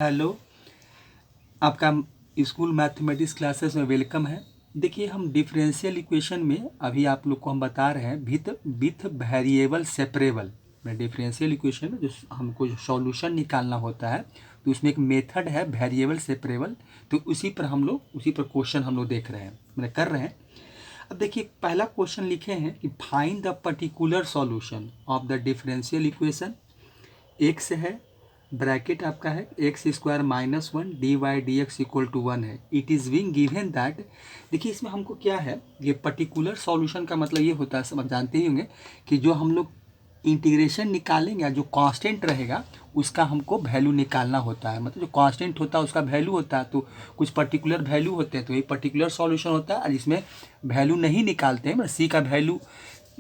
Hello, आपका school mathematics classes में welcome है। देखिए, हम डिफरेंशियल इक्वेशन में अभी आप लोग को हम बता रहे हैं विथ वेरिएबल सेपरेबल में। डिफरेंशियल इक्वेशन में जो हमको जो सॉल्यूशन निकालना होता है तो उसमें एक मेथड है वेरिएबल सेपरेबल। तो उसी पर क्वेश्चन हम लोग देख रहे हैं, मैंने कर रहे हैं। अब देखिए, पहला क्वेश्चन लिखे हैं कि find the particular solution of the differential equation. X है, ब्रैकेट आपका है x square minus one d Y D x equal to one है। It is being given that, देखिए इसमें हमको क्या है, ये पर्टिकुलर सॉल्यूशन का मतलब ये होता है, सब आप जानते ही होंगे कि जो हम लोग इंटीग्रेशन निकालेंगे, जो कांस्टेंट रहेगा उसका हमको वैल्यू निकालना होता है। मतलब जो कांस्टेंट होता है उसका वैल्यू होता है, तो कुछ पर्टिकुलर वैल्यू होते हैं, तो ये पर्टिकुलर सॉल्यूशन होता है। और जिसमें वैल्यू नहीं निकालते हैं, मतलब सी का वैल्यू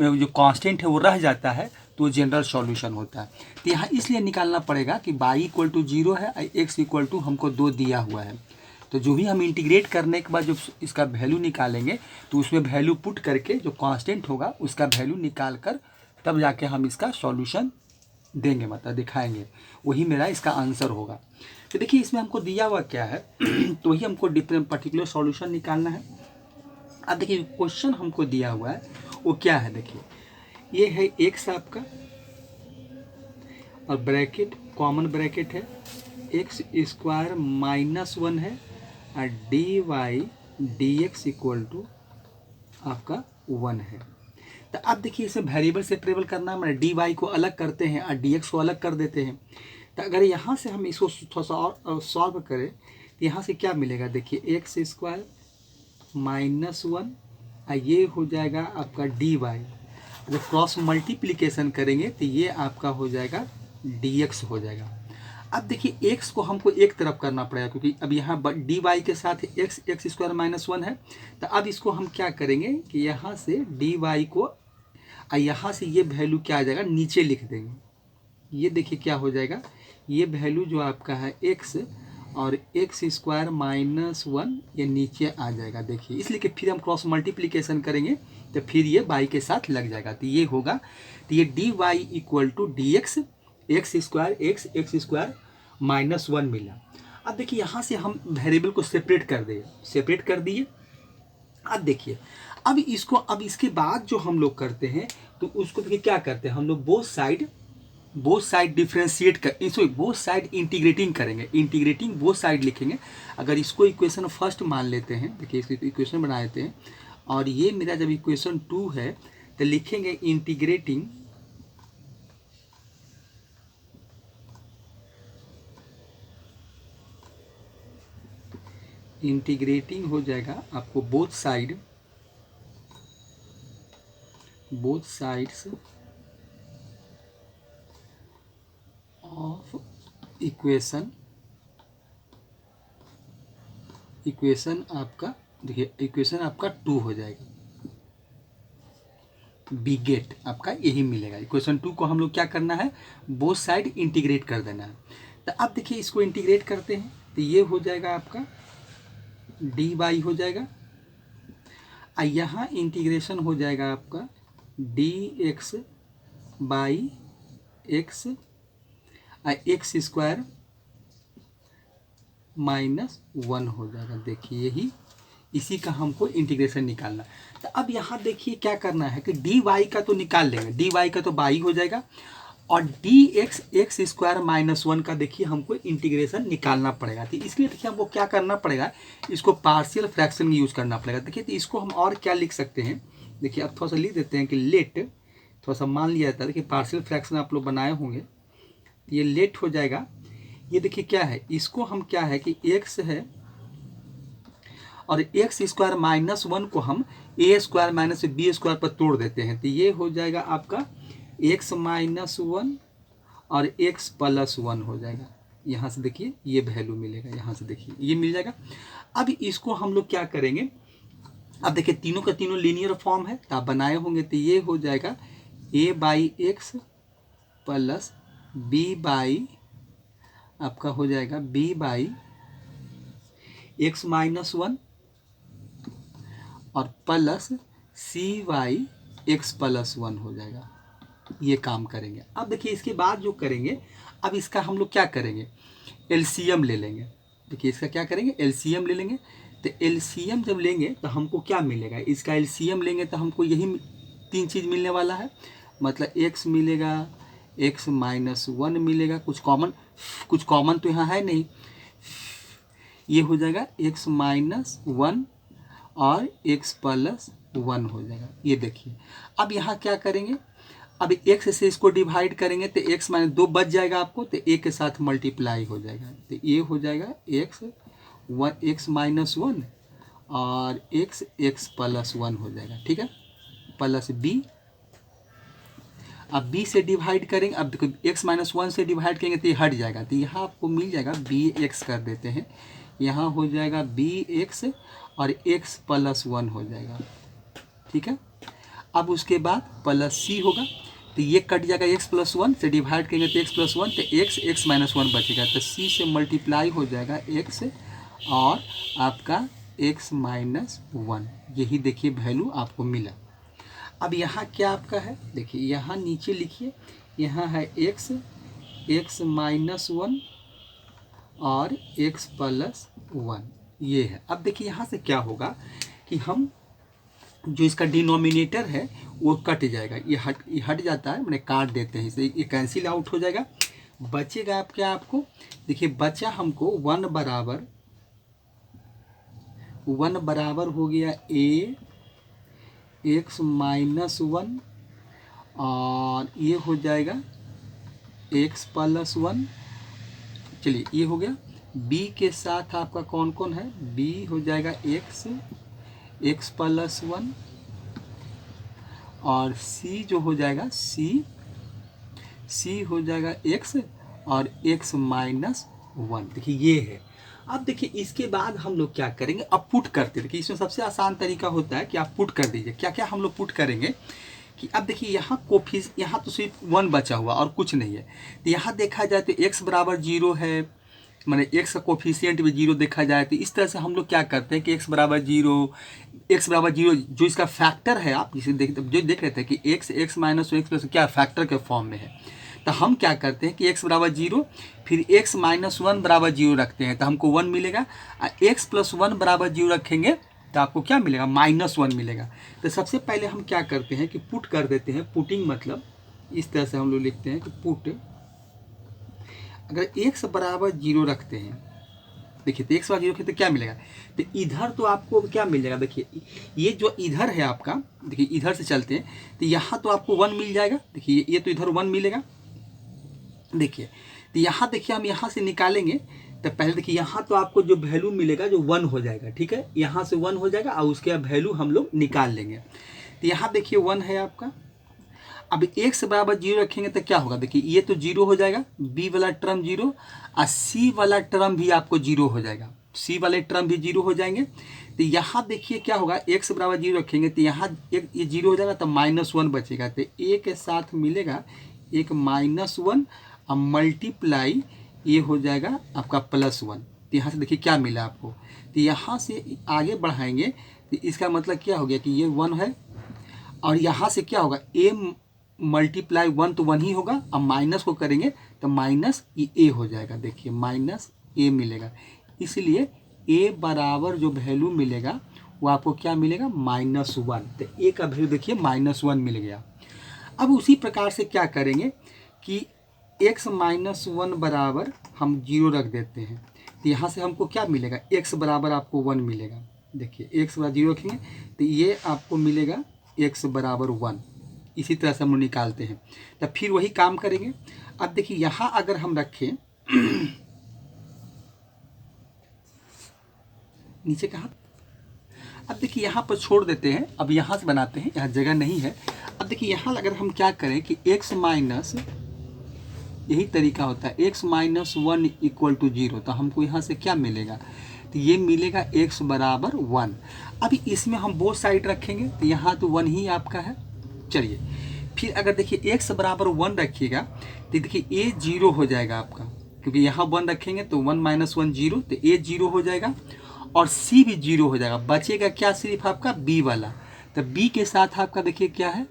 जो कांस्टेंट है वो रह जाता है, तो जनरल सॉल्यूशन होता है। तो यहाँ इसलिए निकालना पड़ेगा कि y इक्वल टू जीरो है और x इक्वल टू हमको दो दिया हुआ है। तो जो भी हम इंटीग्रेट करने के बाद जो इसका वैल्यू निकालेंगे तो उसमें वैल्यू पुट करके जो कांस्टेंट होगा उसका वैल्यू निकाल कर तब जाके हम इसका सॉल्यूशन देंगे, मतलब दिखाएंगे। वही मेरा इसका आंसर होगा। तो देखिए, इसमें हमको दिया हुआ क्या है तो वही हमको डिफरेंट पर्टिकुलर सॉल्यूशन निकालना है। अब देखिए, क्वेश्चन हमको दिया हुआ है वो क्या है। देखिए, ये है एक्स आपका और ब्रैकेट कॉमन ब्रैकेट है, एक्स स्क्वायर माइनस वन है और D Y D x equal to आपका वन है। तो अब देखिए, इसे वेरिएबल सेपरेबल करना है, डी वाई को अलग करते हैं और डी एक्स को अलग कर देते हैं। तो अगर यहाँ से हम इसको थोड़ा सा और सॉल्व करें तो यहाँ से क्या मिलेगा। देखिए, एक्स स्क्वायर माइनस वन और ये हो जाएगा आपका डी वाई। जब क्रॉस मल्टीप्लिकेशन करेंगे तो ये आपका हो जाएगा dx हो जाएगा। अब देखिए, x को हमको एक तरफ करना पड़ेगा क्योंकि अब यहाँ डी वाई के साथ x x square minus one है। तो अब इसको हम क्या करेंगे कि यहाँ से डी वाई को और यहाँ से ये वैल्यू क्या आ जाएगा, नीचे लिख देंगे। ये देखिए क्या हो जाएगा, ये वैल्यू जो आपका है x और एक्स स्क्वायर माइनस वन ये नीचे आ जाएगा। देखिए, इसलिए कि फिर हम क्रॉस मल्टीप्लिकेशन करेंगे तो फिर ये y के साथ लग जाएगा, तो ये होगा। तो ये D Y equal to D X X square minus one मिला। अब देखिए, यहाँ से हम वेरिएबल को सेपरेट कर दिए। अब देखिए, अब इसके बाद जो हम लोग करते हैं तो उसको देखिए क्या करते हैं, हम लोग बोथ साइड डिफ्रेंशिएट कर, इसको बोथ साइड इंटीग्रेटिंग करेंगे। इंटीग्रेटिंग बोथ साइड लिखेंगे। अगर इसको इक्वेशन फर्स्ट मान लेते हैं, देखिए इसको इक्वेशन बना देते हैं और ये मेरा जब इक्वेशन टू है तो लिखेंगे इंटीग्रेटिंग हो जाएगा आपको बोथ साइड्स ऑफ इक्वेशन आपका, देखिए इक्वेशन आपका टू हो जाएगा। बिगेट आपका यही मिलेगा। इक्वेशन टू को हम लोग क्या करना है, बोथ साइड इंटीग्रेट कर देना है। तो अब देखिए, इसको इंटीग्रेट करते हैं तो ये हो जाएगा आपका डी वाई हो जाएगा और यहाँ इंटीग्रेशन हो जाएगा आपका D x by x X square minus one हो जाएगा। देखिए, यही इसी का हमको इंटीग्रेशन निकालना। तो अब यहाँ देखिए क्या करना है कि डी वाई का तो निकाल लेंगे, डी वाई का तो बाई हो जाएगा और D X X square minus one का देखिए हमको इंटीग्रेशन निकालना पड़ेगा। तो इसलिए देखिए हमको क्या करना पड़ेगा, इसको पार्शियल फ्रैक्शन में यूज़ करना पड़ेगा। देखिए, तो इसको हम और क्या लिख सकते हैं, देखिए अब थोड़ा सा लिख देते हैं कि लेट, थोड़ा सा मान लिया जाता है। देखिए, पार्शियल फ्रैक्शन आप लोग बनाए होंगे, ये लेट हो जाएगा। ये देखिए क्या है, इसको हम क्या है कि एक्स है और एक्स स्क्वायर माइनस वन को हम ए स्क्वायर माइनस बी स्क्वायर पर तोड़ देते हैं। तो ये हो जाएगा आपका एक्स माइनस वन और एक्स प्लस वन हो जाएगा। यहाँ से देखिए ये वैल्यू मिलेगा, यहाँ से देखिए ये मिल जाएगा। अब इसको हम लोग क्या करेंगे, अब देखिए तीनों का तीनों लीनियर फॉर्म है तो आप बनाए होंगे। तो ये हो जाएगा A by x plus B by आपका हो जाएगा B by x minus one और plus C y x plus one हो जाएगा। ये काम करेंगे। अब देखिए, इसके बाद जो करेंगे, अब इसका हम लोग क्या करेंगे, एलसीएम ले लेंगे। देखिए इसका क्या करेंगे, एलसीएम ले लेंगे। तो एलसीएम जब लेंगे तो हमको क्या मिलेगा, इसका एलसीएम लेंगे तो हमको यही 3 चीज़ मिलने वाला है। मतलब x मिलेगा, x-1 मिलेगा, कुछ कॉमन तो यहाँ है नहीं, ये हो जाएगा x-1 और x+1 हो जाएगा। ये देखिए अब यहाँ क्या करेंगे, अब x से इसको डिवाइड करेंगे तो x-2 बच जाएगा आपको, तो a के साथ मल्टीप्लाई हो जाएगा। तो ये हो जाएगा x-1 और x+1 हो जाएगा, ठीक है, प्लस b। अब b से डिवाइड करेंगे, अब देखो x-1 से डिवाइड करेंगे तो ये हट जाएगा, तो यहाँ आपको मिल जाएगा bx कर देते हैं, यहाँ हो जाएगा bx और x+1 हो जाएगा, ठीक है। अब उसके बाद प्लस c होगा, तो ये कट जाएगा, x+1 से डिवाइड करेंगे तो x+1, तो x-1 बचेगा, तो c से मल्टीप्लाई हो जाएगा x और आपका x-1, यही देखिए वैल्यू आपको मिला। अब यहाँ क्या आपका है, देखिए यहाँ नीचे लिखिए, यहाँ है x-1 और x+1, ये है। अब देखिए यहाँ से क्या होगा कि हम जो इसका डिनोमिनेटर है वो कट जाएगा, ये हट जाता है, मैंने काट देते हैं इसे, ये कैंसिल आउट हो जाएगा। बचेगा आप क्या, आपको देखिए बचा हमको 1 बराबर हो गया x-1 और ये हो जाएगा x+1। चलिए ये हो गया। b के साथ आपका कौन कौन है, b हो जाएगा x+1 और c जो हो जाएगा c हो जाएगा x और x-1। देखिए ये है। अब देखिए इसके बाद हम लोग क्या करेंगे, अब पुट करते, देखिए इसमें सबसे आसान तरीका होता है कि आप पुट कर दीजिए। क्या क्या हम लोग पुट करेंगे कि अब देखिए यहाँ तो सिर्फ 1 बचा हुआ और कुछ नहीं है, तो यहाँ देखा जाए तो x बराबर 0 है, माने x का कोफिशिएंट भी 0 देखा जाए, तो इस तरह से हम लोग क्या करते हैं कि x बराबर 0 जो इसका फैक्टर है, आप जिसे देख रहे थे कि x-1 क्या फैक्टर के फॉर्म में है, तो हम क्या करते हैं कि x बराबर 0 फिर x-1 बराबर 0 रखते हैं तो हमको 1 मिलेगा, और x+1 बराबर 0 रखेंगे तो आपको क्या मिलेगा, -1 मिलेगा। तो सबसे पहले हम क्या करते हैं कि पुट कर देते हैं। पुटिंग मतलब इस तरह से हम लोग लिखते हैं कि पुट, अगर x बराबर 0 रखते हैं, देखिए तो x बराबर 0 रखते तो क्या मिलेगा, तो इधर तो आपको क्या मिल जाएगा, देखिए ये जो इधर है आपका, देखिए इधर से चलते हैं तो यहाँ तो आपको 1 मिल जाएगा, देखिए ये तो इधर 1 मिलेगा। देखिए तो यहाँ देखिए हम यहाँ से निकालेंगे तो पहले देखिए यहाँ तो आपको जो वैल्यू मिलेगा जो 1 हो जाएगा, ठीक है, यहाँ से 1 हो जाएगा और उसके बाद वैल्यू हम लोग निकाल लेंगे। तो यहाँ देखिए 1 है आपका। अब x बराबर 0 रखेंगे तो क्या होगा, देखिए ये तो 0 हो जाएगा, b वाला टर्म 0 और c वाला टर्म भी आपको 0 हो जाएगा, c वाले टर्म भी 0 हो जाएंगे। तो यहाँ देखिए क्या होगा, x बराबर 0 रखेंगे तो यहाँ ये 0 हो जाएगा तो -1 बचेगा, तो a के साथ मिलेगा एक -1 और मल्टीप्लाई ये हो जाएगा आपका +1। तो यहाँ से देखिए क्या मिला आपको, तो यहाँ से आगे बढ़ाएंगे तो इसका मतलब क्या हो गया कि ये 1 है और यहाँ से क्या होगा, a मल्टीप्लाई 1 तो 1 ही होगा, अब माइनस को करेंगे तो -a हो जाएगा, देखिए -a मिलेगा, इसलिए a बराबर जो वैल्यू मिलेगा वो आपको क्या मिलेगा, -1। तो a का वैल्यू देखिए -1 मिल गया। अब उसी प्रकार से क्या करेंगे कि x-1 बराबर हम 0 रख देते हैं, तो यहाँ से हमको क्या मिलेगा, x बराबर आपको 1 मिलेगा। देखिए x बराबर 0 रखेंगे तो ये आपको मिलेगा x बराबर 1। इसी तरह से हम निकालते हैं, तो फिर वही काम करेंगे। अब देखिए यहाँ अगर हम रखें नीचे कहाँ, अब देखिए यहाँ पर छोड़ देते हैं, अब यहाँ से बनाते हैं, यहाँ जगह नहीं है। अब देखिए यहाँ अगर हम क्या करें कि x माइनस, यही तरीका होता है, x-1 = 0, तो हमको यहाँ से क्या मिलेगा, तो ये मिलेगा x बराबर 1। अभी इसमें हम बोथ साइड रखेंगे तो यहाँ तो 1 ही आपका है। चलिए फिर अगर देखिए x बराबर 1 रखिएगा तो देखिए a 0 हो जाएगा आपका, क्योंकि यहाँ 1 रखेंगे तो 1 - 1 0, तो a 0 हो जाएगा और c भी 0 हो जाएगा। बचेगा क्या, सिर्फ आपका b वाला, तो b के साथ आपका देखिए क्या है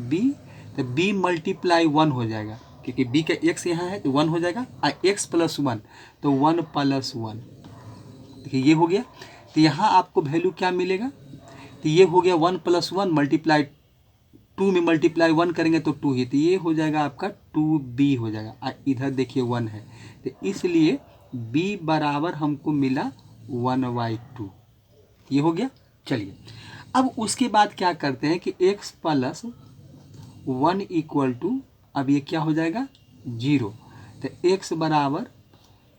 b, तो b × 1 हो जाएगा, क्योंकि b का x यहाँ है तो 1 हो जाएगा, x प्लस 1 तो 1 प्लस 1, देखिए ये हो गया। तो यहाँ आपको वैल्यू क्या मिलेगा, तो ये हो गया 1 प्लस 1 मल्टीप्लाई 2 में मल्टीप्लाई 1 करेंगे तो 2 ही, तो ये हो जाएगा आपका 2b हो जाएगा। इधर देखिए 1 है, तो इसलिए b बराबर हमको मिला 1/2, ये हो गया। चलिए अब उसके बाद क्या करते हैं कि x प्लस 1 इक्वल टू, अब ये क्या हो जाएगा 0, तो x बराबर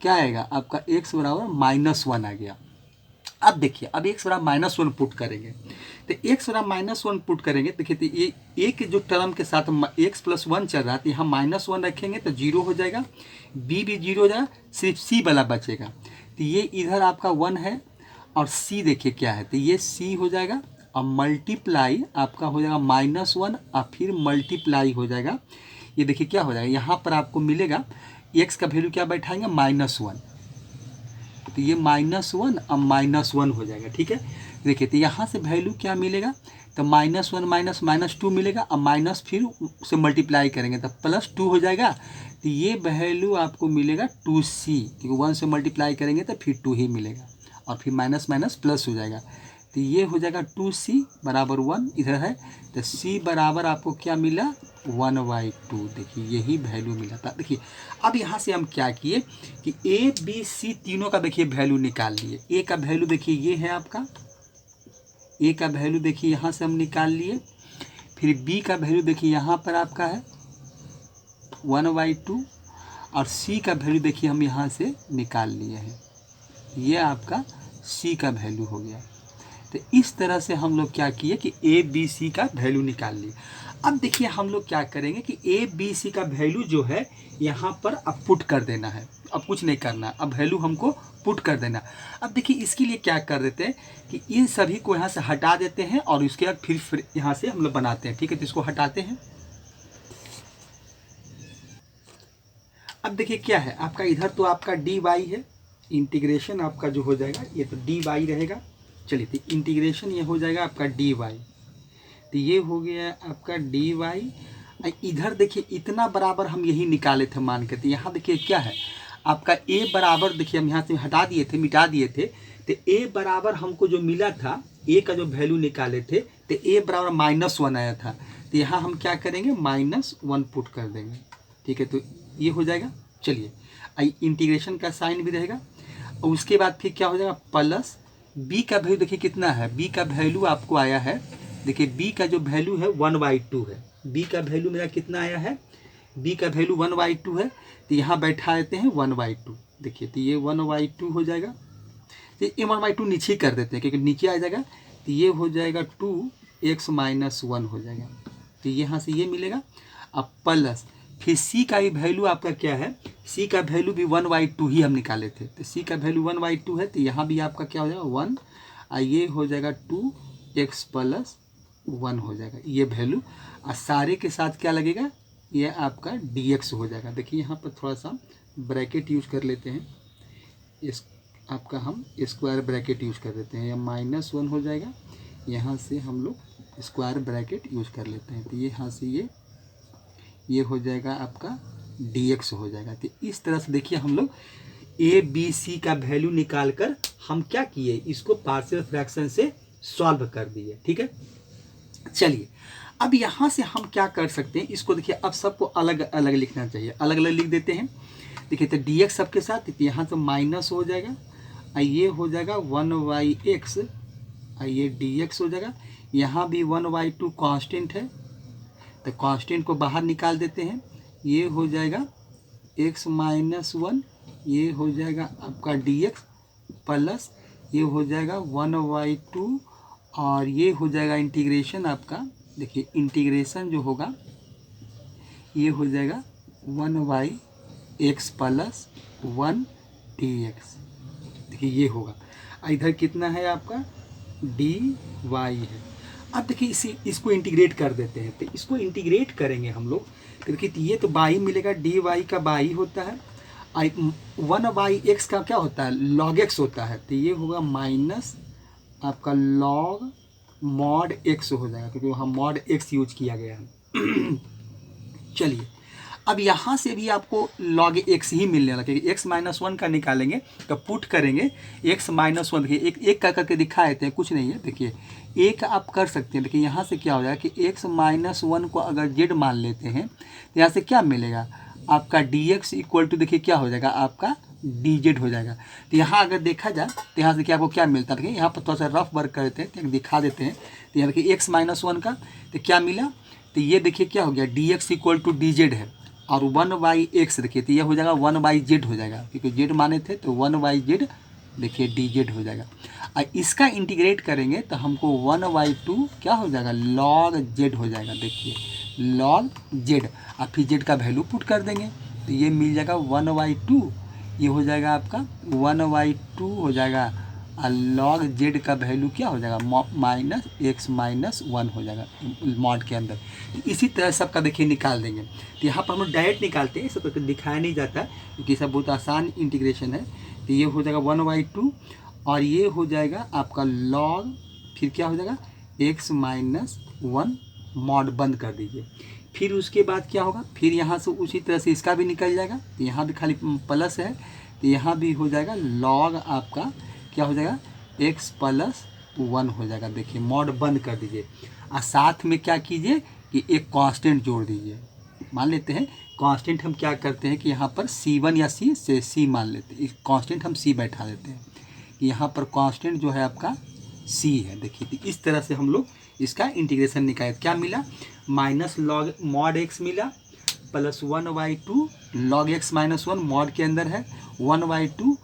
क्या आएगा आपका, x बराबर -1 आ गया। अब देखिए अब x बराबर -1 पुट करेंगे, तो x बराबर -1 पुट करेंगे, देखिए तो ये एक जो टर्म के साथ x प्लस 1 चल रहा है, तो यहाँ -1 रखेंगे तो 0 हो जाएगा, b भी 0 हो जाएगा, सिर्फ c वाला बचेगा। तो ये इधर आपका 1 है और c देखिए क्या है, तो ये c हो जाएगा और मल्टीप्लाई आपका हो जाएगा -1 और फिर मल्टीप्लाई हो जाएगा, ये देखिए क्या हो जाएगा, यहाँ पर आपको मिलेगा x का वैल्यू क्या बैठाएंगे -1, तो ये -1 और -1 हो जाएगा, ठीक है। देखिए तो यहाँ से वैल्यू क्या मिलेगा, तो -1 माइनस -2 मिलेगा और माइनस फिर से मल्टीप्लाई करेंगे तो +2 हो जाएगा, तो ये वैल्यू आपको मिलेगा 2c, क्योंकि 1 से मल्टीप्लाई करेंगे तो फिर 2 ही मिलेगा और फिर माइनस माइनस प्लस हो जाएगा, तो ये हो जाएगा 2c बराबर 1 इधर है, तो c बराबर आपको क्या मिला 1/2, देखिए यही वैल्यू मिला था। देखिए अब यहाँ से हम क्या किए कि a b c तीनों का देखिए वैल्यू निकाल लिए। a का वैल्यू देखिए ये है आपका, a का वैल्यू देखिए यहाँ से हम निकाल लिए, फिर b का वैल्यू देखिए यहाँ पर आपका है 1/2 और c का वैल्यू देखिए हम यहाँ से निकाल लिए हैं, ये आपका c का वैल्यू हो गया। तो इस तरह से हम लोग क्या किए कि a b c का वैल्यू निकाल लिए। अब देखिए हम लोग क्या करेंगे कि a b c का वैल्यू जो है यहाँ पर अब पुट कर देना है, अब कुछ नहीं करना, अब वैल्यू हमको पुट कर देना। अब देखिए इसके लिए क्या कर देते हैं कि इन सभी को यहाँ से हटा देते हैं और उसके बाद फिर यहाँ से हम लोग बनाते हैं, ठीक है। तो इसको हटाते हैं। अब देखिए क्या है आपका, इधर तो आपका dy है, इंटीग्रेशन आपका जो हो जाएगा ये तो dy रहेगा। चलिए तो इंटीग्रेशन ये हो जाएगा आपका dy, तो ये हो गया आपका dy। इधर देखिए इतना बराबर हम यही निकाले थे मान के, तो यहाँ देखिए क्या है आपका a बराबर, देखिए हम यहाँ से हटा दिए थे, मिटा दिए थे, तो a बराबर हमको जो मिला था, a का जो वैल्यू निकाले थे, तो a बराबर -1 आया था, तो यहाँ हम क्या करेंगे -1 पुट कर देंगे, ठीक है। तो ये हो जाएगा। चलिए इंटीग्रेशन का साइन भी रहेगा और उसके बाद फिर क्या हो जाएगा प्लस b का वैल्यू देखिए कितना है, b का वैल्यू आपको आया है, देखिए b का जो वैल्यू है 1/2 है, b का वैल्यू मेरा कितना आया है, b का वैल्यू 1/2 है, तो यहाँ बैठा देते हैं 1/2, देखिए तो ये 1/2 हो जाएगा, तो ये 1/2 नीचे कर देते हैं क्योंकि नीचे आ जाएगा, तो ये हो जाएगा 2x - 1 हो जाएगा, तो यहाँ से ये मिलेगा। अब प्लस फिर c का भी वैल्यू आपका क्या है, c का वैल्यू भी 1/2 ही हम निकाले थे, तो c का वैल्यू 1/2 है, तो यहाँ भी आपका क्या हो जाएगा 1, ये हो जाएगा 2x + 1 हो जाएगा ये वैल्यू, और सारे के साथ क्या लगेगा, ये आपका dx हो जाएगा। देखिए यहाँ पर थोड़ा सा ब्रैकेट यूज कर लेते हैं, इस आपका हम स्क्वायर ब्रैकेट यूज कर देते हैं, या -1 हो जाएगा, यहाँ से हम लोग स्क्वायर ब्रैकेट यूज कर लेते हैं, तो ये यहाँ से ये हो जाएगा आपका dx हो जाएगा। तो इस तरह से देखिए हम लोग a b c का वैल्यू निकाल कर हम क्या किए, इसको पार्शियल फ्रैक्शन से सॉल्व कर दिए, ठीक है। चलिए अब यहाँ से हम क्या कर सकते हैं, इसको देखिए अब सबको अलग अलग लिखना चाहिए, अलग अलग लिख देते हैं। देखिए तो dx सबके साथ, तो यहाँ तो माइनस हो जाएगा, ये हो जाएगा 1/x, ये dx हो जाएगा, यहाँ भी 1/2 कांस्टेंट है, तो कांस्टेंट को बाहर निकाल देते हैं, ये हो जाएगा x - 1, ये हो जाएगा आपका dx प्लस ये हो जाएगा 1/2 और ये हो जाएगा इंटीग्रेशन आपका, देखिए इंटीग्रेशन जो होगा ये हो जाएगा 1/x + 1 dx, देखिए ये होगा। इधर कितना है आपका dy है। अब देखिए इसको इंटीग्रेट कर देते हैं, तो इसको इंटीग्रेट करेंगे हम लोग, तो देखिए ये तो बाई मिलेगा, dy का बाई होता है, 1/x का क्या होता है log x होता है, तो ये होगा माइनस आपका log mod x हो जाएगा, क्योंकि वहाँ mod x यूज किया गया है। चलिए अब यहाँ से भी आपको log x ही मिलने लगे, x माइनस वन का निकालेंगे तो पुट करेंगे x माइनस वन, देखिए एक एक का करके दिखा देते हैं, कुछ नहीं है। देखिए एक आप कर सकते हैं, देखिए यहाँ से क्या हो जाएगा कि x माइनस वन को अगर z मान लेते हैं तो यहाँ से क्या मिलेगा आपका dx इक्वल टू, देखिए क्या हो जाएगा आपका dz हो जाएगा। तो यहाँ अगर देखा जाए तो यहाँ से क्या आपको क्या मिलता है, देखिए यहाँ पर थोड़ा सा रफ वर्क करते हैं तो दिखा देते हैं। तो यहाँ देखिए x माइनस वन का तो क्या मिला, तो ये देखिए क्या हो गया dx इक्वल टू dz है, और 1/x देखिए तो ये हो जाएगा 1/z हो जाएगा, क्योंकि z माने थे तो 1/z देखिए dz हो जाएगा। और इसका इंटीग्रेट करेंगे तो हमको 1/2 क्या हो जाएगा log z हो जाएगा, देखिए log z, और फिर z का वैल्यू पुट कर देंगे तो ये मिल जाएगा 1/2, ये हो जाएगा आपका 1/2 हो जाएगा, और log z का वैल्यू क्या हो जाएगा माइनस x माइनस वन हो जाएगा मॉड के अंदर। इसी तरह सबका देखिए निकाल देंगे। तो यहाँ पर हम लोग डायरेक्ट निकालते हैं, सब दिखाया नहीं जाता क्योंकि सब बहुत आसान इंटीग्रेशन है। तो ये हो जाएगा 1/2 और ये हो जाएगा आपका log, फिर क्या हो जाएगा x माइनस वन, मॉड बंद कर दीजिए। फिर उसके बाद क्या होगा, फिर यहाँ से उसी तरह से इसका भी निकल जाएगा, तो यहाँ भी खाली प्लस है तो यहाँ भी हो जाएगा log आपका क्या हो जाएगा x प्लस वन हो जाएगा। देखिए मॉड बंद कर दीजिए, और साथ में क्या कीजिए कि एक कांस्टेंट जोड़ दीजिए। मान लेते हैं कांस्टेंट हम क्या करते हैं कि यहाँ पर c1 या c से c मान लेते हैं, इस कांस्टेंट हम c बैठा देते हैं कि यहाँ पर कांस्टेंट जो है आपका c है। देखिए तो इस तरह से हम लोग इसका इंटीग्रेशन निकाले, क्या मिला माइनस लॉग मॉड x मिला plus 1/2 log x minus one mod के अंदर है 1/2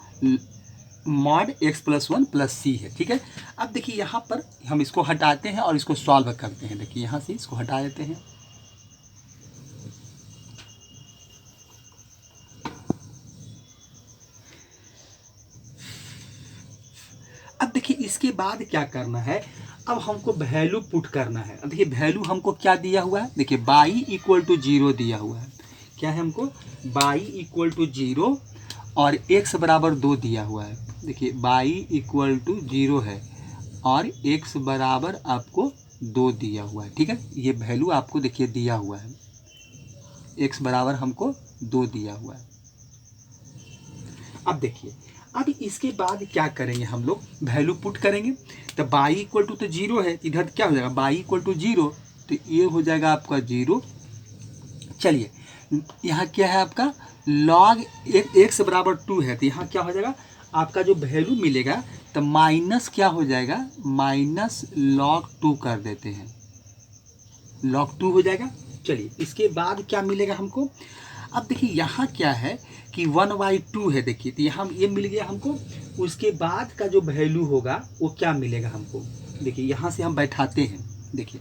mod x plus one plus c है। ठीक है, अब देखिए यहाँ पर हम इसको हटाते हैं और इसको सॉल्व करते हैं। देखिए यहाँ से इसको हटा देते हैं, अब देखिए इसके बाद क्या करना है, अब हमको वैल्यू पुट करना है। अब देखिए वैल्यू हमको क्या दिया हुआ है, देखिए y इक्वल टू 0 दिया हुआ है, क्या है हमको y इक्वल टू 0 और x बराबर 2 दिया हुआ है। देखिए y इक्वल टू 0 है और x बराबर आपको 2 दिया हुआ है। ठीक है, ये वैल्यू आपको देखिए दिया हुआ है, x बराबर हमको 2 दिया हुआ है। अब देखिए अब इसके बाद क्या करेंगे, हम लोग वैल्यू पुट करेंगे। तो y इक्वल टू तो 0 है, इधर क्या हो जाएगा y इक्वल टू 0, तो ये हो जाएगा आपका 0। चलिए यहाँ क्या है आपका log x बराबर 2 है, तो यहाँ क्या हो जाएगा आपका जो वैल्यू मिलेगा तो माइनस क्या हो जाएगा माइनस log 2 कर देते हैं, log 2 हो जाएगा। चलिए इसके बाद क्या मिलेगा हमको, अब देखिए यहाँ क्या है कि 1/2 है, देखिए तो यहाँ ये मिल गया हमको। उसके बाद का जो वैल्यू होगा वो क्या मिलेगा हमको, देखिए यहाँ से हम बैठाते हैं। देखिए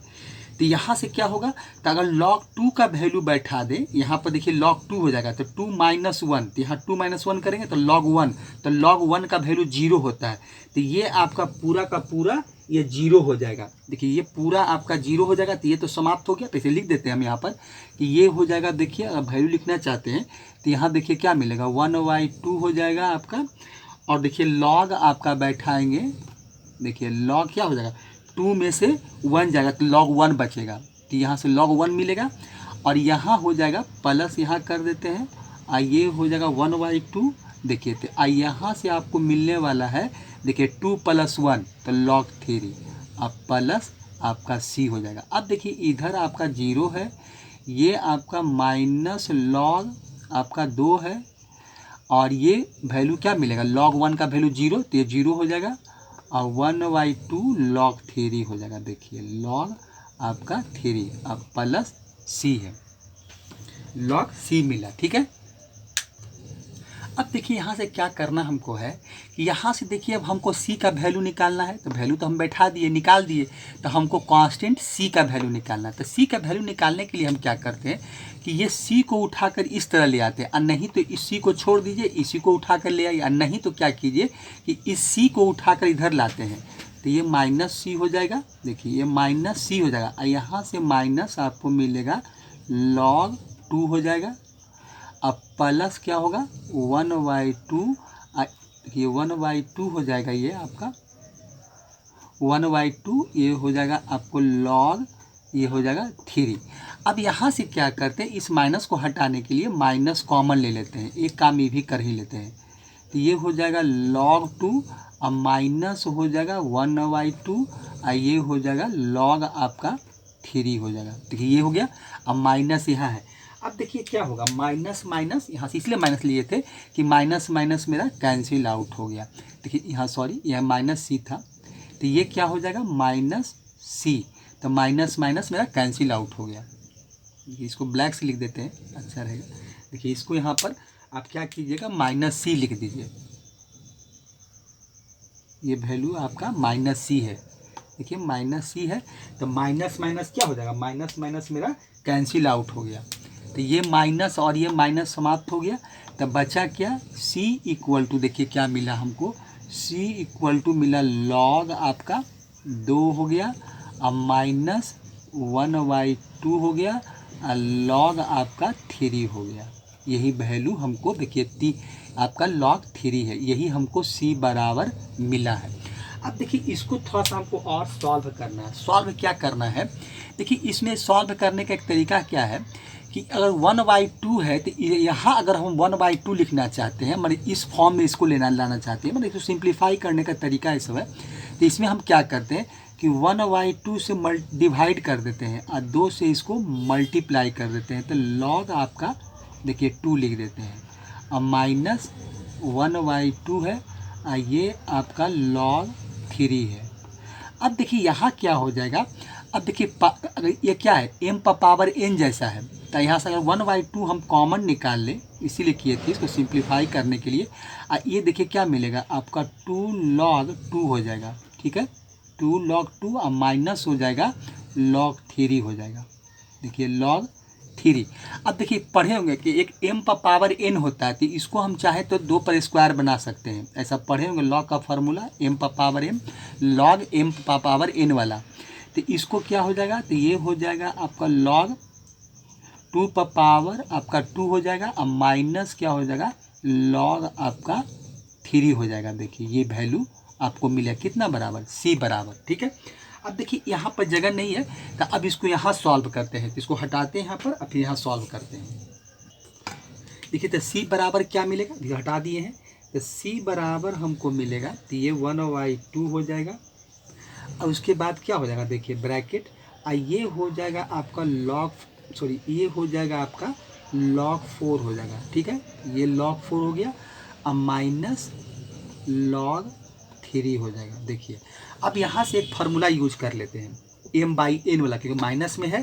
तो यहाँ से क्या होगा, तो अगर log 2 का वैल्यू बैठा दें यहाँ पर, देखिए log 2 हो जाएगा तो 2 माइनस वन, तो यहाँ 2 माइनस वन करेंगे तो log 1, तो log 1 का वैल्यू 0 होता है, तो ये आपका पूरा का पूरा ये 0 हो जाएगा। देखिए ये पूरा आपका 0 हो जाएगा, तो ये तो समाप्त हो गया। तो इसे लिख देते हैं हम यहाँ पर कि ये हो जाएगा। देखिए अगर वैल्यू लिखना चाहते हैं तो यहाँ देखिए क्या मिलेगा 1/2 हो जाएगा आपका, और देखिए log आपका बैठाएंगे, देखिए log क्या हो जाएगा 2 में से 1 जाएगा तो log 1 बचेगा, तो यहाँ से log 1 मिलेगा, और यहाँ हो जाएगा प्लस यहाँ कर देते हैं, और ये हो जाएगा 1/2। देखिए तो यहाँ से आपको मिलने वाला है, देखिए 2 + 1 तो log 3, अब प्लस आपका c हो जाएगा। अब देखिए इधर आपका 0 है, ये आपका माइनस log आपका 2 है, और ये वैल्यू क्या मिलेगा log 1 का वैल्यू 0, तो ये 0 हो जाएगा, और 1/2 log 3 हो जाएगा। देखिए log आपका 3 अब प्लस c है, log c मिला। ठीक है, अब देखिए यहाँ से क्या करना हमको है कि यहाँ से देखिए अब हमको c का वैल्यू निकालना है। तो वैल्यू तो हम बैठा दिए निकाल दिए, तो हमको कांस्टेंट c का वैल्यू निकालना है। तो c का वैल्यू निकालने के लिए हम क्या करते हैं कि ये c को उठाकर इस तरह ले आते हैं, और नहीं तो इस c को छोड़ दीजिए, इसी को उठाकर ले आइए, और नहीं तो क्या कीजिए कि इस c को उठाकर इधर लाते हैं, तो ये माइनस c हो जाएगा। देखिए ये माइनस c हो जाएगा, और यहाँ से माइनस आपको मिलेगा log 2 हो जाएगा, अब प्लस क्या होगा 1/2, ये 1/2 हो जाएगा, ये आपका 1/2 ये हो जाएगा आपको log ये हो जाएगा 3। अब यहाँ से क्या करते हैं, इस माइनस को हटाने के लिए माइनस कॉमन ले लेते हैं, एक काम ये भी कर ही लेते हैं। तो ये हो जाएगा log 2 और माइनस हो जाएगा 1/2 और ये हो जाएगा log आपका 3 हो जाएगा। देखिए ये हो गया। अब माइनस यहाँ है, अब देखिए क्या होगा, माइनस माइनस यहाँ से इसलिए माइनस लिए थे कि माइनस माइनस मेरा कैंसिल आउट हो गया। देखिए यहाँ सॉरी यह माइनस सी था, तो ये क्या हो जाएगा माइनस सी, तो माइनस माइनस मेरा कैंसिल आउट हो गया। इसको ब्लैक से लिख देते हैं, अच्छा रहेगा। देखिए इसको यहाँ पर आप क्या कीजिएगा, माइनस सी लिख दीजिए, ये वैल्यू आपका माइनस सी है। देखिए माइनस सी है, तो माइनस माइनस क्या हो जाएगा, माइनस माइनस मेरा कैंसिल आउट हो गया, तो ये माइनस और ये माइनस समाप्त हो गया। तो बचा क्या, c इक्वल टू, देखिए क्या मिला हमको, c इक्वल टू मिला log आपका 2 हो गया और माइनस 1/2 हो गया और log आपका 3 हो गया। यही वैल्यू हमको देखिए आपका log 3 है, यही हमको c बराबर मिला है। अब देखिए इसको थोड़ा सा हमको और सॉल्व करना है। सॉल्व क्या करना है, देखिए इसमें सॉल्व करने का एक तरीका क्या है कि अगर 1/2 है तो यहाँ अगर हम 1/2 लिखना चाहते हैं, मतलब इस फॉर्म में इसको लाना चाहते हैं, मतलब इसको सिंप्लीफाई करने का तरीका ये सब है। तो इसमें हम क्या करते हैं कि 1/2 से डिवाइड कर देते हैं और 2 से इसको मल्टीप्लाई कर देते हैं, तो log आपका देखिए 2 लिख देते हैं और माइनस 1/2 है और ये आपका log 3 है। अब देखिए यहाँ क्या हो जाएगा, अब देखिए अगर ये क्या है, m पर पावर n जैसा है, तो यहाँ से अगर 1/2 हम कॉमन निकाल लें, इसीलिए किए थे इसको सिंप्लीफाई करने के लिए। ये देखिए क्या मिलेगा आपका 2 log 2 हो जाएगा, ठीक है 2 log 2 और माइनस हो जाएगा log 3 हो जाएगा। देखिए log 3। अब देखिए पढ़े होंगे कि एक m पर पावर n होता है, तो इसको हम चाहे तो 2 पर स्क्वायर बना सकते हैं, ऐसा पढ़े होंगे log का फार्मूला m पर पावर m log m पर पावर n वाला। तो इसको क्या हो जाएगा, तो ये हो जाएगा आपका log 2 पर पावर आपका 2 हो जाएगा और माइनस क्या हो जाएगा log आपका 3 हो जाएगा। देखिए ये वैल्यू आपको मिला कितना बराबर, c बराबर, ठीक है। अब देखिए यहाँ पर जगह नहीं है, तो अब इसको यहाँ सॉल्व करते हैं, तो इसको हटाते हैं यहाँ पर और फिर यहाँ सॉल्व करते हैं। देखिए तो c बराबर क्या मिलेगा, हटा दिए हैं, तो c बराबर हमको मिलेगा, तो ये 1/2 हो जाएगा और उसके बाद क्या हो जाएगा, देखिए ब्रैकेट और ये हो जाएगा आपका ये हो जाएगा आपका log 4 हो जाएगा, ठीक है ये log 4 हो गया और माइनस log 3 हो जाएगा। देखिए अब यहाँ से एक फार्मूला यूज कर लेते हैं m/n वाला, क्योंकि माइनस में है,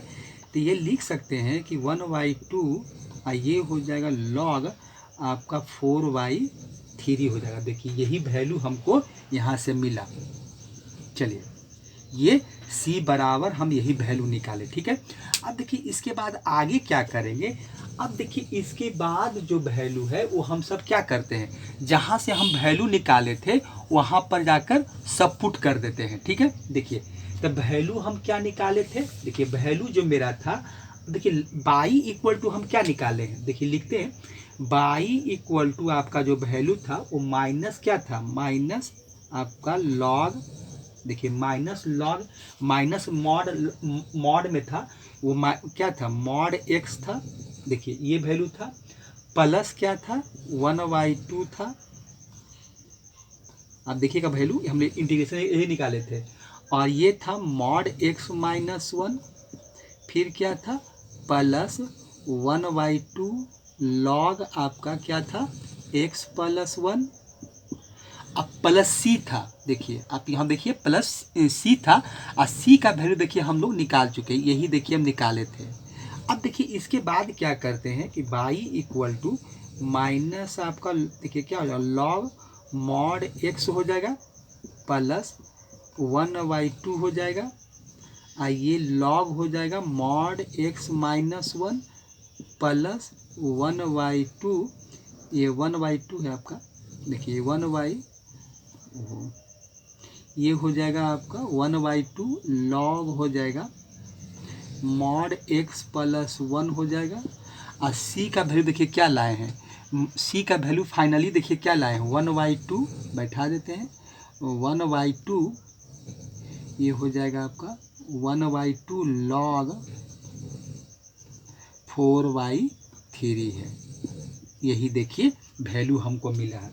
तो ये लिख सकते हैं कि 1/2 और ये हो जाएगा log आपका 4/3 हो जाएगा। देखिए यही वैल्यू हमको यहाँ से मिला। चलिए ये c बराबर हम यही वैल्यू निकाले, ठीक है। अब देखिए इसके बाद आगे क्या करेंगे, अब देखिए इसके बाद जो वैल्यू है वो हम सब क्या करते हैं, जहाँ से हम वैल्यू निकाले थे वहाँ पर जाकर सब पुट कर देते हैं, ठीक है। देखिए तो वैल्यू हम क्या निकाले थे, देखिए वैल्यू जो मेरा था, देखिए बाई इक्वल टू हम क्या निकाले हैं, देखिए लिखते हैं बाई इक्वल टू आपका जो वैल्यू था वो माइनस क्या था, माइनस आपका लॉग, देखिए माइनस लॉग माइनस मॉड में था वो क्या था, मॉड एक्स था, देखिए ये वैल्यू था, प्लस क्या था 1/2 था। अब देखिएगा वैल्यू हमने इंटीग्रेशन यही निकाले थे, और ये था मॉड एक्स माइनस 1, फिर क्या था प्लस 1/2 लॉग आपका क्या था x प्लस 1, अब प्लस सी था, देखिए आप यहाँ देखिए प्लस सी था और सी का वैल्यू देखिए हम लोग निकाल चुके हैं, यही देखिए हम निकाले थे। अब देखिए इसके बाद क्या करते हैं कि बाई इक्वल टू माइनस आपका देखिए क्या हो जाएगा लॉग मॉड एक्स हो जाएगा प्लस 1/2 हो जाएगा, और ये लॉग हो जाएगा मॉड एक्स माइनस 1 प्लस 1/2, ये 1/2 है आपका, देखिए ये हो जाएगा आपका 1/2 लॉग हो जाएगा मॉड एक्स प्लस 1 हो जाएगा, और सी का वैल्यू देखिए क्या लाए हैं, सी का वैल्यू फाइनली देखिए क्या लाए हैं 1/2, बैठा देते हैं 1/2, ये हो जाएगा आपका 1/2 लॉग 4/3 है। यही देखिए वैल्यू हमको मिला है।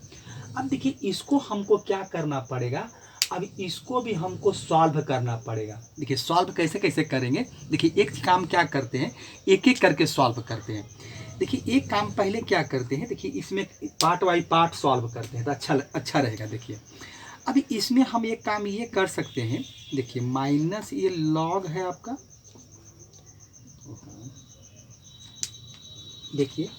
अब देखिए इसको हमको क्या करना पड़ेगा, अब इसको भी हमको सॉल्व करना पड़ेगा। देखिए सॉल्व कैसे कैसे करेंगे, देखिए एक काम क्या करते हैं, एक एक करके सॉल्व करते हैं। देखिए एक काम पहले क्या करते हैं, देखिए इसमें पार्ट बाई पार्ट सॉल्व करते हैं तो अच्छा रहेगा। देखिए अभी इसमें हम एक काम ये कर सकते हैं, देखिए माइनस ये लॉग है आपका, देखिए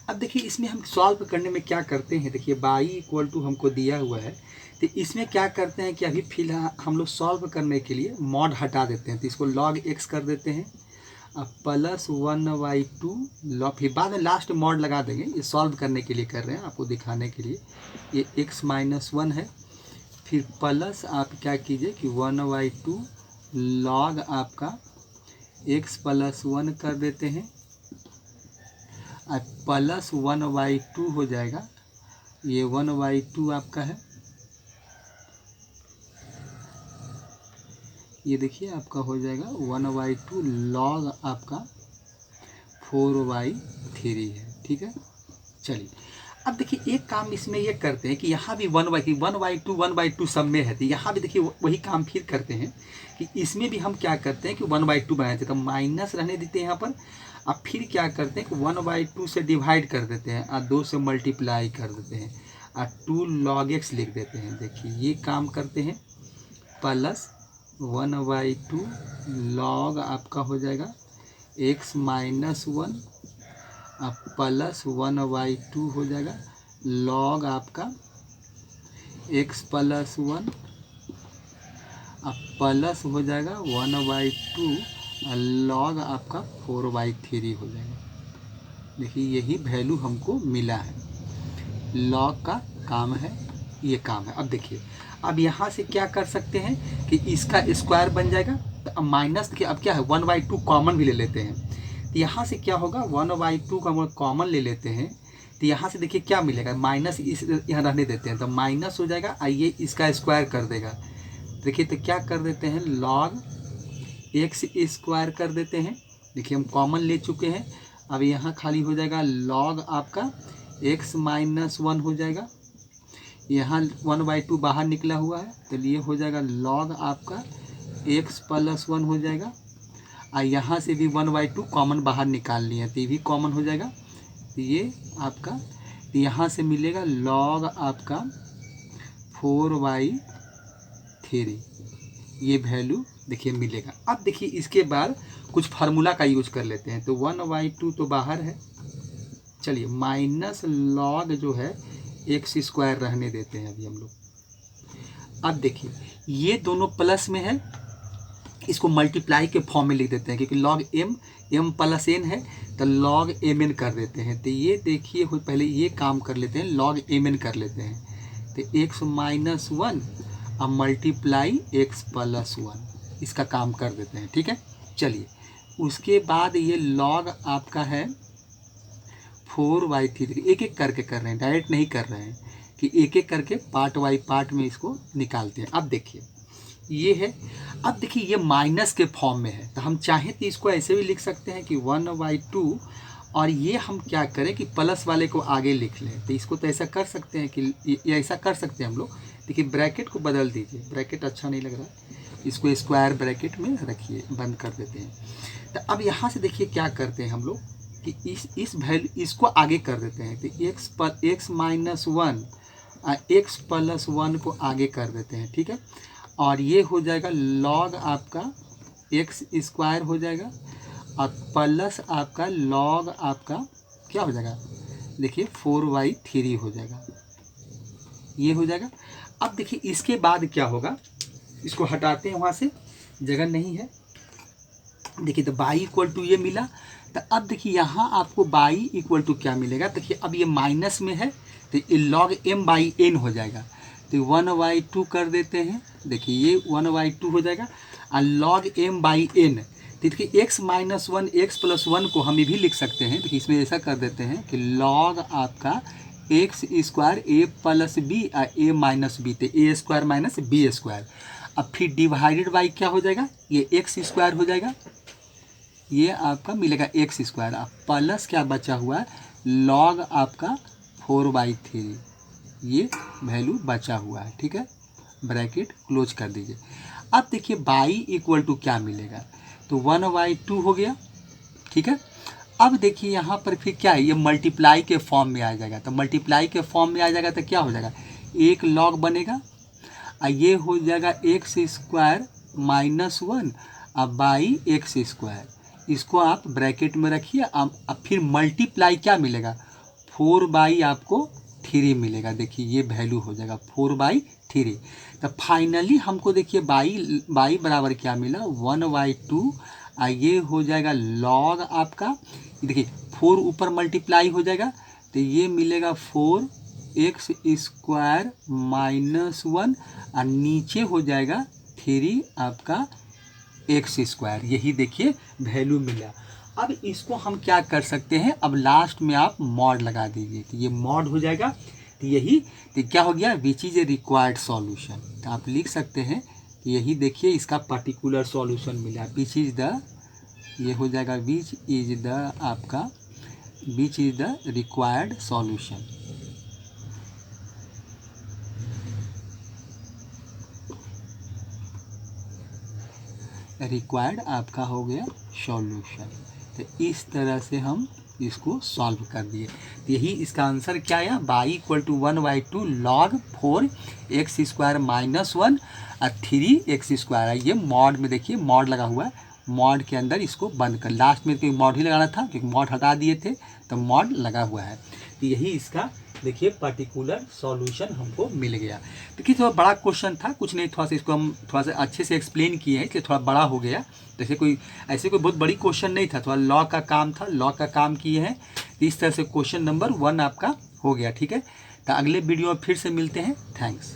अब देखिए इसमें हम सॉल्व करने में क्या करते हैं, देखिए y इक्वल टू हमको दिया हुआ है, तो इसमें क्या करते हैं कि अभी फिलहाल हम लोग सॉल्व करने के लिए मॉड हटा देते हैं, तो इसको log x कर देते हैं, अब प्लस 1/2 लॉग, फिर बाद में लास्ट मॉड लगा देंगे। ये सॉल्व करने के लिए कर रहे हैं, आपको दिखाने के लिए। ये x-1 है, फिर प्लस आप क्या कीजिए कि 1/2 लॉग आपका x + 1 कर देते हैं, और प्लस 1/2 हो जाएगा, ये 1/2 आपका है, ये देखिए आपका हो जाएगा 1/2 लॉग आपका 4/3 है। ठीक है, चलिए अब देखिए एक काम इसमें ये करते हैं कि यहाँ भी 1/2 सब में है, तो यहाँ भी देखिए वही काम फिर करते हैं कि इसमें भी हम क्या करते हैं कि 1/2 बनाए थे, तो माइनस रहने देते हैं यहाँ पर। अब फिर क्या करते हैं कि 1/2 से डिवाइड कर देते हैं और 2 से मल्टीप्लाई कर देते हैं और 2 log x लिख देते हैं। देखिए ये काम करते हैं, प्लस 1/2 लॉग आपका हो जाएगा x-1 अब प्लस 1/2 हो जाएगा लॉग आपका x + 1 अब प्लस हो जाएगा 1/2 लॉग आपका 4/3 हो जाएगा। देखिए यही वैल्यू हमको मिला है, लॉग का काम है, ये काम है। अब देखिए अब यहाँ से क्या कर सकते हैं कि इसका स्क्वायर बन जाएगा, तो अब माइनस देखिए अब क्या है 1/2 कॉमन भी ले लेते हैं, तो यहाँ से क्या होगा 1/2 का हम कॉमन ले लेते हैं, तो यहाँ से देखिए क्या मिलेगा, माइनस इस यहाँ रहने देते हैं तो माइनस हो जाएगा, आइए इसका स्क्वायर कर देगा। देखिए तो क्या कर देते हैं, लॉग x² कर देते हैं। देखिए हम कॉमन ले चुके हैं, अब यहाँ खाली हो जाएगा लॉग आपका x-1 हो जाएगा, यहाँ 1/2 बाहर निकला हुआ है तो ये हो जाएगा लॉग आपका x + 1 हो जाएगा, और यहाँ से भी 1/2 कॉमन बाहर निकाल लिया तो ये भी कॉमन हो जाएगा, तो ये आपका यहाँ से मिलेगा लॉग आपका 4/3, ये वैल्यू देखिए मिलेगा। अब देखिए इसके बाद कुछ फार्मूला का यूज कर लेते हैं, तो 1/2 तो बाहर है, चलिए माइनस लॉग जो है x² रहने देते हैं अभी हम लोग। अब देखिए ये दोनों प्लस में है, इसको मल्टीप्लाई के फॉर्म में लिख देते हैं, क्योंकि log m + n है तो log mn कर देते हैं। तो ये देखिए पहले ये काम कर लेते हैं, log mn कर लेते हैं, तो x-1 अब मल्टीप्लाई x + 1 इसका काम कर देते हैं। ठीक है, चलिए उसके बाद ये log आपका है 4/3, एक एक करके कर रहे हैं, डायरेक्ट नहीं कर रहे हैं कि एक एक करके पार्ट बाई पार्ट में इसको निकालते हैं। अब देखिए ये है, अब देखिए ये माइनस के फॉर्म में है, तो हम चाहें तो इसको ऐसे भी लिख सकते हैं कि 1/2, और ये हम क्या करें कि प्लस वाले को आगे लिख लें, तो इसको तो ऐसा कर सकते हैं कि ये ऐसा कर सकते हैं हम लोग। देखिए ब्रैकेट को बदल दीजिए, ब्रैकेट अच्छा नहीं लग रहा है, इसको स्क्वायर ब्रैकेट में रखिए, बंद कर देते हैं। तो अब यहाँ से देखिए क्या करते हैं हम लोग कि इस वैल्यू इसको आगे कर देते हैं, तो x-1 x + 1 को आगे कर देते हैं। ठीक है, और ये हो जाएगा लॉग आपका x² हो जाएगा, और प्लस आपका लॉग आपका क्या हो जाएगा, देखिए 4/3 हो जाएगा, ये हो जाएगा। अब देखिए इसके बाद क्या होगा, इसको हटाते हैं, वहाँ से जगह नहीं है। देखिए तो y = ये मिला, तो अब देखिए यहाँ आपको y = क्या मिलेगा, देखिए अब ये माइनस में है तो ये log m/n हो जाएगा, तो 1/2 कर देते हैं, देखिए ये 1/2 हो जाएगा, और log m/n, तो देखिए x-1 x + 1 को हम ये भी लिख सकते हैं। देखिए इसमें ऐसा कर देते हैं कि log आपका x² a + b a - b, तो a² - b²। अब फिर डिवाइडेड बाई क्या हो जाएगा, ये एक्स स्क्वायर हो जाएगा, ये आपका मिलेगा एक्स स्क्वायर, प्लस क्या बचा हुआ है, लॉग आपका 4/3, ये वैल्यू बचा हुआ है। ठीक है, ब्रैकेट क्लोज कर दीजिए। अब देखिए बाई इक्वल टू क्या मिलेगा, तो 1/2 हो गया। ठीक है, अब देखिए यहाँ पर फिर क्या है, ये मल्टीप्लाई के फॉर्म में आ जाएगा, तो मल्टीप्लाई के फॉर्म में आ जाएगा तो क्या हो जाएगा, एक लॉग बनेगा और ये हो जाएगा एक्स स्क्वायर -1 अब बाई एक्स स्क्वायर, इसको आप ब्रैकेट में रखिए। अब फिर मल्टीप्लाई क्या मिलेगा, 4/, आपको 3 मिलेगा। देखिए ये वैल्यू हो जाएगा 4/3। तो फाइनली हमको देखिए बाई बराबर क्या मिला, 1/2 और ये हो जाएगा लॉग आपका, देखिए 4 ऊपर मल्टीप्लाई हो जाएगा तो ये मिलेगा 4x स्क्वायर -1 और नीचे हो जाएगा 3 आपका एक्स स्क्वायर, यही देखिए वैल्यू मिला। अब इसको हम क्या कर सकते हैं, अब लास्ट में आप मॉड लगा दीजिए, तो ये मॉड हो जाएगा, तो यही तो क्या हो गया, which is a required solution. तो आप लिख सकते हैं यही देखिए इसका पर्टिकुलर सॉल्यूशन मिला, विच इज़ द, ये हो जाएगा विच इज़ द आपका, which is the required solution. Required आपका हो गया सॉल्यूशन। तो इस तरह से हम इसको सॉल्व कर दिए। तो यही इसका आंसर क्या आया, y equal to 1/2 log 4x square -1 और 3x स्क्वायर है। ये मॉड में देखिए मॉड लगा हुआ है, मॉड के अंदर इसको बंद कर, लास्ट में तो मॉड ही लगाना था क्योंकि मॉड हटा दिए थे तो मॉड लगा हुआ है। तो यही इसका देखिए पर्टिकुलर सॉल्यूशन हमको मिल गया। देखिए थोड़ा बड़ा क्वेश्चन था, कुछ नहीं, थोड़ा सा इसको हम थोड़ा सा अच्छे से एक्सप्लेन किए हैं इसलिए थोड़ा बड़ा हो गया। जैसे कोई ऐसे कोई बहुत बड़ी क्वेश्चन नहीं था, थोड़ा लॉ का काम था, लॉ का काम किए हैं। तो इस तरह से क्वेश्चन नंबर 1 आपका हो गया। ठीक है, तो अगले वीडियो में फिर से मिलते हैं। थैंक्स।